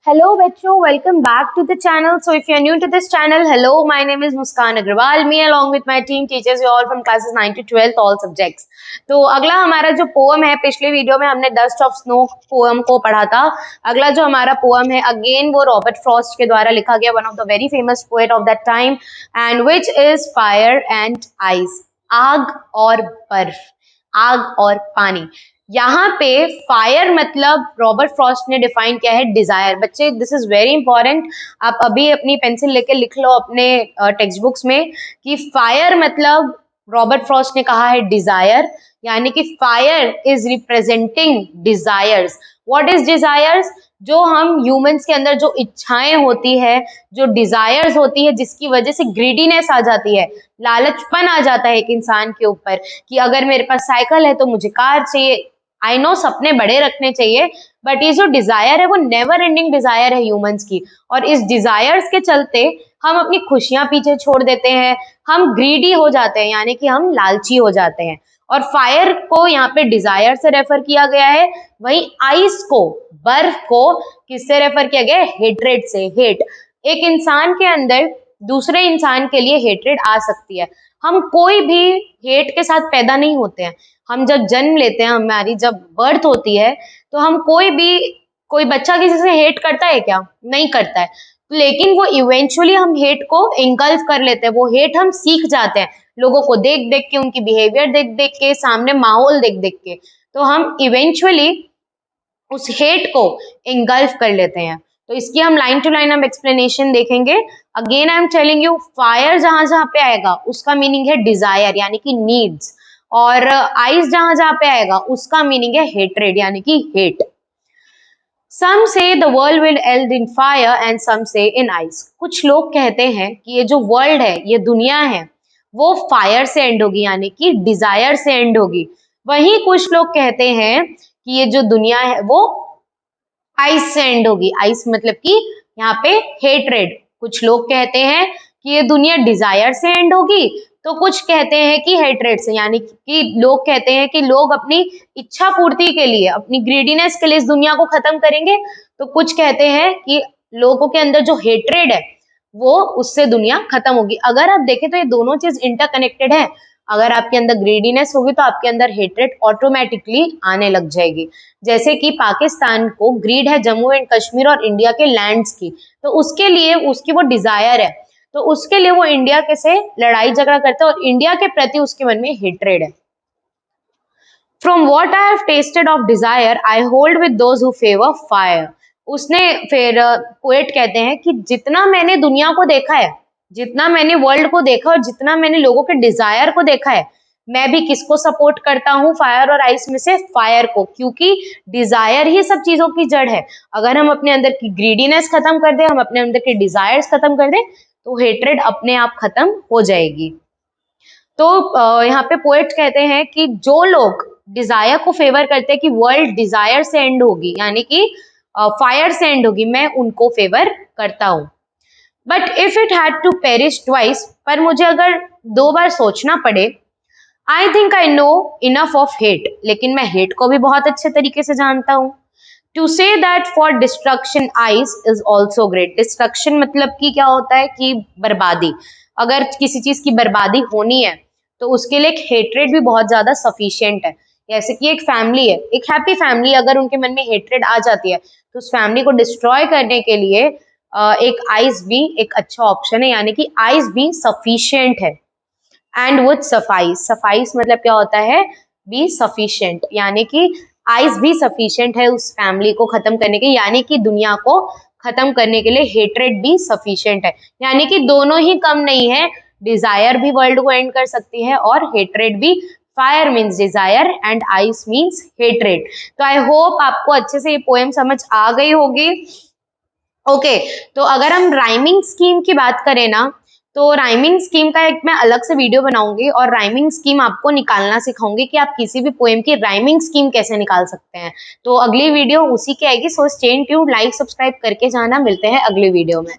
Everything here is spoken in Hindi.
Hello बच्चों, welcome back to the channel. So if you are new to this channel, hello, my name is Muskan Agrawal. Me along with my team teachers, we all from classes 9 to 12 all subjects. तो अगला हमारा जो पोएम है, पिछले वीडियो में हमने डस्ट ऑफ स्नो पोएम को पढ़ा था. अगला जो हमारा पोएम है अगेन वो रॉबर्ट फ्रॉस्ट के द्वारा लिखा गया, one of the very famous poet of that time, and which is fire and ice. आग और बर्फ, आग और पानी. यहाँ पे फायर मतलब रॉबर्ट फ्रॉस्ट ने डिफाइन किया है डिजायर. बच्चे दिस इज वेरी इंपॉर्टेंट, आप अभी अपनी पेंसिल लेके लिख लो अपने टेक्स्ट बुक्स में कि फायर मतलब रॉबर्ट फ्रॉस्ट ने कहा है डिजायर, यानी कि fire is representing desires. What is desires? जो हम ह्यूमंस के अंदर जो इच्छाएं होती है, जो डिजायर्स होती है, जिसकी वजह से ग्रीडीनेस आ जाती है, लालचपन आ जाता है एक इंसान के ऊपर कि अगर मेरे पास साइकिल है तो मुझे कार चाहिए. आई नो सपने बड़े रखने चाहिए, बट ये जो डिजायर है वो नेवर एंडिंग डिजायर है ह्यूमंस की, और इस डिजायर्स के चलते हम अपनी खुशियां पीछे छोड़ देते हैं, हम ग्रीडी हो जाते हैं, यानी कि हम लालची हो जाते हैं. और फायर को यहाँ पे डिजायर से रेफर किया गया है, वहीं आइस को, बर्फ को किससे रेफर किया गया है? हेट्रेड से. हेट, एक इंसान के अंदर दूसरे इंसान के लिए हेट्रेड आ सकती है. हम कोई भी हेट के साथ पैदा नहीं होते हैं. हम जब जन्म लेते हैं, हमारी जब बर्थ होती है, तो हम कोई बच्चा किसी से हेट करता है क्या? नहीं करता है. लेकिन वो इवेंचुअली हम हेट को इंगल्फ कर लेते हैं, वो हेट हम सीख जाते हैं लोगों को देख देख के, उनकी बिहेवियर देख देख के, सामने माहौल देख देख के, तो हम इवेंचुअली उस हेट को इंगल्फ कर लेते हैं. तो इसकी हम लाइन टू लाइन हम एक्सप्लेनेशन देखेंगे. Again I am telling you, fire जहां जहां पे आएगा उसका मीनिंग है डिजायर यानी कि नीड्स, और आइस जहां जहां पे आएगा उसका मीनिंग है हेट्रेड यानी कि hate. Some say the world will end in fire and some say in ice. कुछ लोग कहते हैं कि ये जो वर्ल्ड है, ये दुनिया है, वो फायर से एंड होगी यानी कि डिजायर से एंड होगी. वहीं कुछ लोग कहते हैं कि ये जो दुनिया है वो आइस से एंड होगी. आइस मतलब कि यहाँ पे हेट्रेड. कुछ लोग कहते हैं कि ये दुनिया डिजायर से एंड होगी, तो कुछ कहते हैं कि हेट्रेड से, यानी कि लोग कहते हैं कि लोग अपनी इच्छा पूर्ति के लिए, अपनी ग्रीडीनेस के लिए इस दुनिया को खत्म करेंगे, तो कुछ कहते हैं कि लोगों के अंदर जो हेट्रेड है वो उससे दुनिया खत्म होगी. अगर आप देखें तो ये दोनों चीज इंटरकनेक्टेड है. अगर आपके अंदर ग्रीडीनेस होगी तो आपके अंदर हेट्रेड ऑटोमेटिकली आने लग जाएगी. जैसे कि पाकिस्तान को ग्रीड है जम्मू एंड कश्मीर और इंडिया के लैंड्स की, तो उसके लिए उसकी वो डिजायर है, तो उसके लिए वो इंडिया के से लड़ाई झगड़ा करता है और इंडिया के प्रति उसके मन में हेट्रेड है. From what I have tested of desire I hold with those who favour fire. उसने फिर पोएट कहते हैं कि जितना मैंने दुनिया को देखा है, जितना मैंने वर्ल्ड को देखा और जितना मैंने लोगों के डिजायर को देखा है, मैं भी किसको सपोर्ट करता हूँ? फायर और आइस में से फायर को, क्योंकि डिजायर ही सब चीजों की जड़ है. अगर हम अपने अंदर की ग्रीडीनेस खत्म कर दें, हम अपने अंदर के डिजायर्स खत्म कर दें, तो हेट्रेड अपने आप खत्म हो जाएगी. तो यहाँ पे पोएट कहते हैं कि जो लोग डिजायर को फेवर करते हैं कि वर्ल्ड डिजायर से एंड होगी यानी कि फायर से एंड होगी, मैं उनको फेवर करता हूँ. But if it had to perish twice, पर मुझे अगर 2 बार सोचना पड़े, I think I know enough of hate, लेकिन मैं हेट को भी बहुत अच्छे तरीके से जानता हूँ. To say that for destruction ice is also great. Destruction मतलब कि क्या होता है कि बर्बादी. अगर किसी चीज की बर्बादी होनी है तो उसके लिए एक हेट्रेड भी बहुत ज्यादा सफिशिएंट है. जैसे कि एक फैमिली है, एक हैप्पी फैमिली, अगर उनके मन में हेट्रेड आ जाती है तो उस फैमिली को डिस्ट्रॉय करने के लिए एक आइस भी एक अच्छा ऑप्शन है, यानी कि आइस भी सफिशिएंट है. And would suffice. सफाइस मतलब क्या होता है? बी सफिशिएंट, यानी कि आइस भी सफिशिएंट है उस फैमिली को खत्म करने के, यानी कि दुनिया को खत्म करने के लिए हेट्रेड भी सफिशिएंट है. यानी कि दोनों ही कम नहीं है, डिजायर भी वर्ल्ड को एंड कर सकती है और हेट्रेड भी. Fire means desire and ice means hatred. तो आई होप आपको अच्छे से ये पोएम समझ आ गई होगी. ओके, तो अगर हम राइमिंग स्कीम की बात करें ना, तो राइमिंग स्कीम का एक मैं अलग से वीडियो बनाऊंगी और राइमिंग स्कीम आपको निकालना सिखाऊंगी कि आप किसी भी पोएम की राइमिंग स्कीम कैसे निकाल सकते हैं. तो अगली वीडियो उसी की आएगी. So stay tuned, like subscribe करके जाना. मिलते हैं अगली वीडियो में.